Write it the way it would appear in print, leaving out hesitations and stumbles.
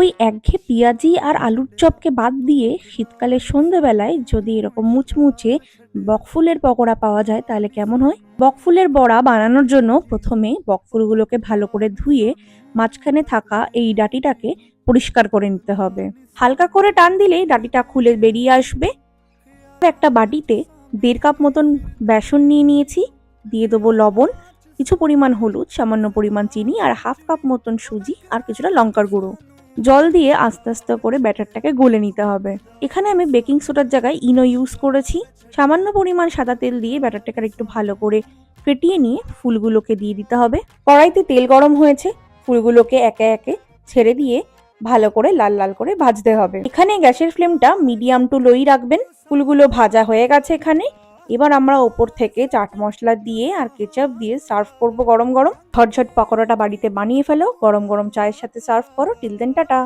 ওই একঘেয়ে পেঁয়াজি আর আলুর চপকে বাদ দিয়ে শীতকালের সন্ধ্যেবেলায় যদি এরকম মুচমুচে বকফুলের পকোড়া পাওয়া যায় তাহলে কেমন হয়। বকফুলের বড়া বানানোর জন্য প্রথমে বকফুলগুলোকে ভালো করে ধুয়ে মাঝখানে থাকা এই ডাঁটিটাকে পরিষ্কার করে নিতে হবে। হালকা করে টান দিলেই ডাঁটিটা খুলে বেরিয়ে আসবে। একটা বাটিতে 1.5 কাপ মতন বেসন নিয়ে নিয়েছি, দিয়ে দেবো লবণ, কিছু পরিমাণ হলুদ, সামান্য পরিমাণ চিনি আর 1/2 কাপ মতন সুজি আর কিছুটা লঙ্কার গুঁড়ো। জল দিয়ে আস্তে আস্তে করে ব্যাটারটাকে গলে নিতে হবে। এখানে আমি বেকিং সোডার জায়গায় ইনো ইউজ করেছি। সামান্য পরিমাণ সাদা তেল দিয়ে ব্যাটারটাকে একটু ভালো করে ফেটিয়ে নিয়ে ফুলগুলোকে দিয়ে দিতে হবে। কড়াইতে তেল গরম হয়েছে, ফুলগুলোকে একে একে ছেড়ে দিয়ে ভালো করে লাল লাল করে ভাজতে হবে। এখানে গ্যাসের ফ্লেমটা মিডিয়াম টু লোই রাখবেন। ফুলগুলো ভাজা হয়ে গেছে এখানে। এবার আমরা ওপর থেকে চাট মশলা দিয়ে আর কেচাপ দিয়ে সার্ভ করব গরম গরম। ঝটঝট পকোড়াটা বাড়িতে বানিয়ে ফেলো, গরম গরম চায়ের সাথে সার্ভ করো। Till then, tata.